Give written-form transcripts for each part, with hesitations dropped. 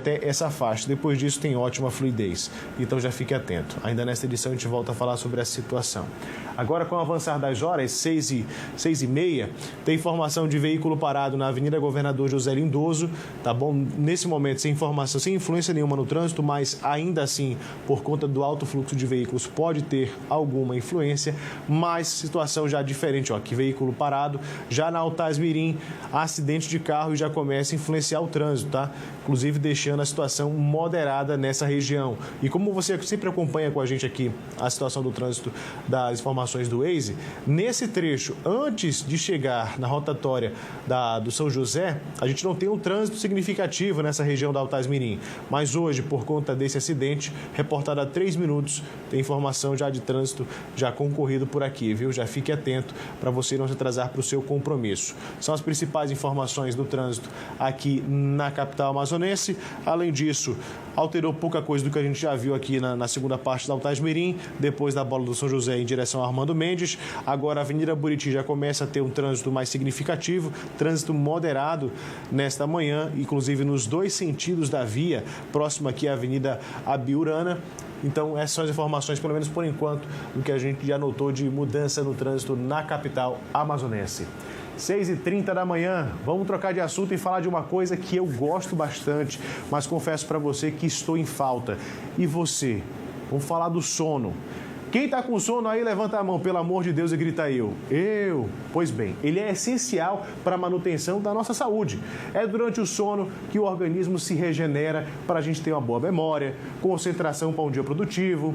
até essa faixa. Depois disso tem ótima fluidez, então já fique atento. Ainda nesta edição a gente volta a falar sobre essa situação. Agora, com o avançar das horas, 6h30, tem informação de veículo parado na Avenida Governador José Lindoso, tá bom? Nesse momento, sem informação, sem influência nenhuma no trânsito, mas ainda assim, por conta do alto fluxo de veículos, pode ter alguma influência, mas situação já diferente, ó, que veículo parado, já na Altaz Mirim, acidente de carro e já começa a influenciar o trânsito, tá? Inclusive deixando a situação moderada nessa região. E como você sempre acompanha com a gente aqui a situação do trânsito das informações do Waze, nesse trecho, antes de chegar na rotatória do São José, a gente não tem um trânsito significativo nessa região da Altaz Mirim. Mas hoje, por conta desse acidente, reportado há 3 minutos, tem informação já de trânsito já concorrido por aqui, viu? Já fique atento para você não se atrasar para o seu compromisso. São as principais informações do trânsito aqui na capital amazonense. Além disso, alterou pouca coisa do que a gente já viu aqui na segunda parte da Altaz Mirim, depois da bola do São José em direção a Armando Mendes. Agora a Avenida Buriti já começa a ter um trânsito mais significativo, trânsito moderado nesta manhã, inclusive nos 2 sentidos da via, próximo aqui à Avenida Abiurana. Então, essas são as informações, pelo menos por enquanto, do que a gente já notou de mudança no trânsito na capital amazonense. 6h30 da manhã, vamos trocar de assunto e falar de uma coisa que eu gosto bastante, mas confesso para você que estou em falta. E você? Vamos falar do sono. Quem está com sono aí, levanta a mão, pelo amor de Deus, e grita eu. Pois bem, ele é essencial para a manutenção da nossa saúde. É durante o sono que o organismo se regenera para a gente ter uma boa memória, concentração para um dia produtivo.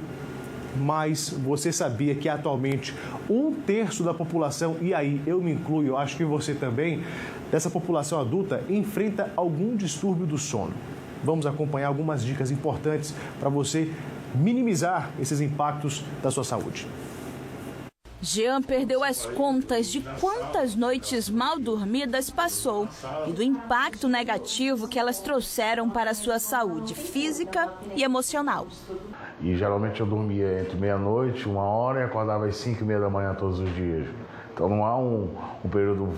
Mas você sabia que atualmente 1/3 da população, e aí eu me incluo, eu acho que você também, dessa população adulta, enfrenta algum distúrbio do sono. Vamos acompanhar algumas dicas importantes para você minimizar esses impactos da sua saúde. Jean perdeu as contas de quantas noites mal dormidas passou e do impacto negativo que elas trouxeram para a sua saúde física e emocional. E geralmente eu dormia entre meia-noite, 1h e acordava às 5h30 da manhã todos os dias. Então não há um período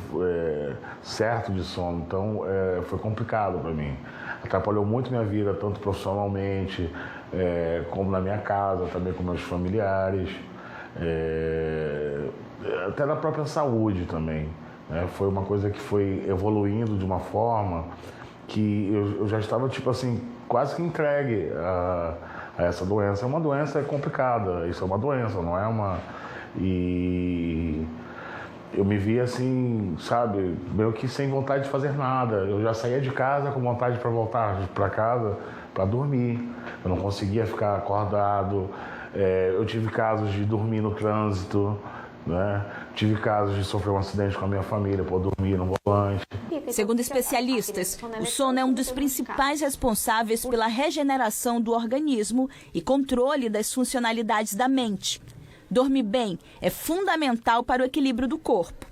certo de sono, então foi complicado para mim. Atrapalhou muito minha vida, tanto profissionalmente, como na minha casa, também com meus familiares, até na própria saúde também. Né? Foi uma coisa que foi evoluindo de uma forma que eu já estava, tipo assim, quase que entregue a essa doença. É uma doença complicada, isso é uma doença, não é uma... E eu me via assim, sabe, meio que sem vontade de fazer nada. Eu já saía de casa com vontade para voltar para casa para dormir. Eu não conseguia ficar acordado. Eu tive casos de dormir no trânsito, né? Tive casos de sofrer um acidente com a minha família por dormir no volante. Segundo especialistas, o sono é um dos principais responsáveis pela regeneração do organismo e controle das funcionalidades da mente. Dormir bem é fundamental para o equilíbrio do corpo.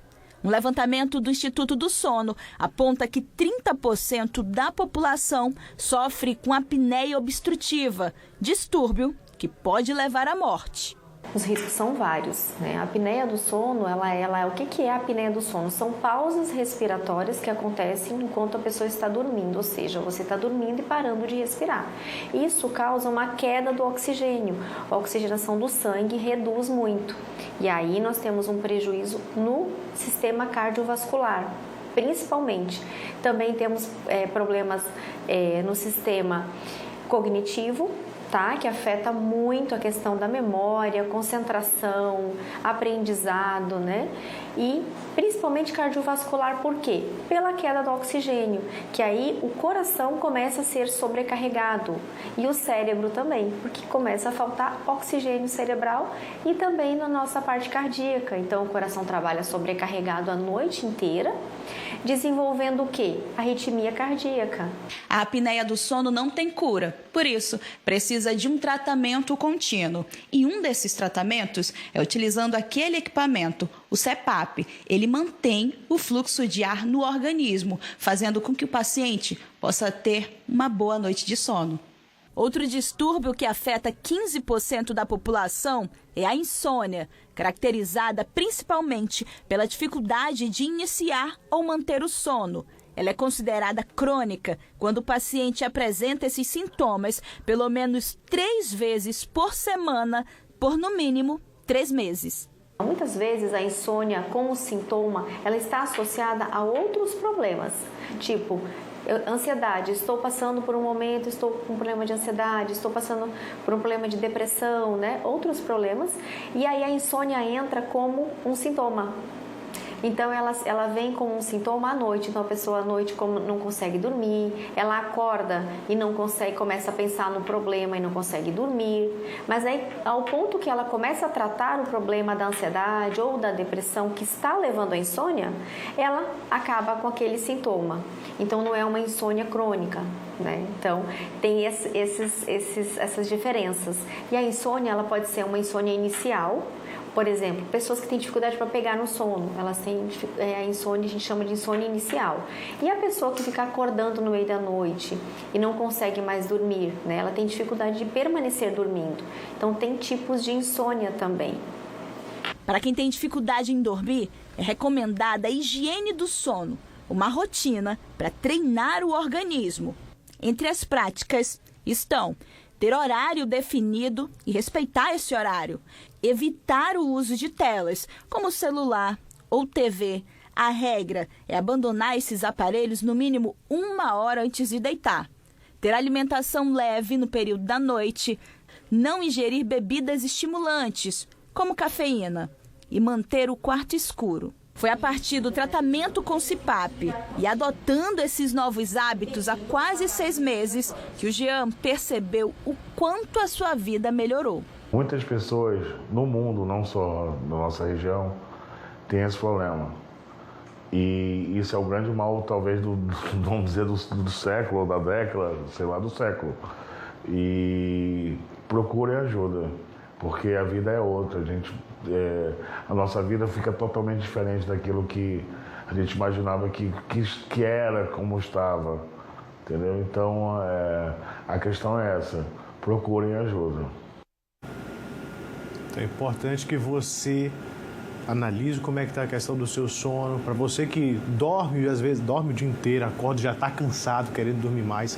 Um levantamento do Instituto do Sono aponta que 30% da população sofre com apneia obstrutiva, distúrbio que pode levar à morte. Os riscos são vários, né? A apneia do sono, o que é a apneia do sono? São pausas respiratórias que acontecem enquanto a pessoa está dormindo, ou seja, você está dormindo e parando de respirar. Isso causa uma queda do oxigênio, a oxigenação do sangue reduz muito. E aí nós temos um prejuízo no sistema cardiovascular, principalmente. Também temos problemas no sistema cognitivo, que afeta muito a questão da memória, concentração, aprendizado, né? E principalmente cardiovascular, por quê? Pela queda do oxigênio, que aí o coração começa a ser sobrecarregado e o cérebro também, porque começa a faltar oxigênio cerebral e também na nossa parte cardíaca. Então o coração trabalha sobrecarregado a noite inteira, desenvolvendo o quê? Arritmia cardíaca. A apneia do sono não tem cura, por isso precisa de um tratamento contínuo. E um desses tratamentos é utilizando aquele equipamento, o CPAP. Ele mantém o fluxo de ar no organismo, fazendo com que o paciente possa ter uma boa noite de sono. Outro distúrbio que afeta 15% da população é a insônia, caracterizada principalmente pela dificuldade de iniciar ou manter o sono. Ela é considerada crônica quando o paciente apresenta esses sintomas pelo menos 3 vezes por semana, por no mínimo 3 meses. Muitas vezes a insônia como sintoma, ela está associada a outros problemas, tipo ansiedade, estou passando por um momento, estou com um problema de ansiedade, estou passando por um problema de depressão, né? Outros problemas, e aí a insônia entra como um sintoma. Então ela vem como um sintoma à noite, então a pessoa à noite não consegue dormir, ela acorda e não consegue, começa a pensar no problema e não consegue dormir, mas aí ao ponto que ela começa a tratar o problema da ansiedade ou da depressão que está levando à insônia, ela acaba com aquele sintoma. Então não é uma insônia crônica, né? Então tem essas diferenças. E a insônia ela pode ser uma insônia inicial. Por exemplo, pessoas que têm dificuldade para pegar no sono, elas têm a insônia, a gente chama de insônia inicial. E a pessoa que fica acordando no meio da noite e não consegue mais dormir, né? Ela tem dificuldade de permanecer dormindo. Então, tem tipos de insônia também. Para quem tem dificuldade em dormir, é recomendada a higiene do sono, uma rotina para treinar o organismo. Entre as práticas estão ter horário definido e respeitar esse horário, evitar o uso de telas, como celular ou TV. A regra é abandonar esses aparelhos no mínimo 1 hora antes de deitar. Ter alimentação leve no período da noite, não ingerir bebidas estimulantes, como cafeína, e manter o quarto escuro. Foi a partir do tratamento com CPAP e adotando esses novos hábitos há quase 6 meses que o Jean percebeu o quanto a sua vida melhorou. Muitas pessoas no mundo, não só na nossa região, têm esse problema. E isso é o grande mal, talvez, vamos dizer, do século, ou da década, sei lá, do século. E procurem ajuda, porque a vida é outra. A nossa vida fica totalmente diferente daquilo que a gente imaginava que era, como estava, entendeu? Então, a questão é essa, procurem ajuda. Então é importante que você analise como é que está a questão do seu sono. Para você que dorme, às vezes dorme o dia inteiro, acorda, já está cansado, querendo dormir mais,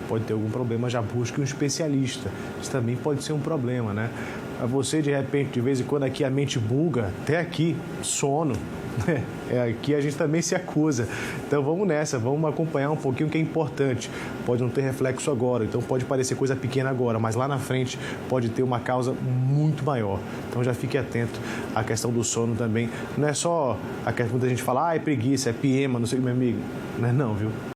pode ter algum problema, já busque um especialista. Isso também pode ser um problema, né? Para você, de repente, de vez em quando aqui a mente buga, até aqui, sono, né? Aqui a gente também se acusa. Então vamos nessa, vamos acompanhar um pouquinho o que é importante. Pode não ter reflexo agora, então pode parecer coisa pequena agora, mas lá na frente pode ter uma causa muito maior. Então já fique atento à questão do sono também. Não é só a questão da gente falar, é preguiça, é piema, não sei o que, meu amigo. Não é não, viu?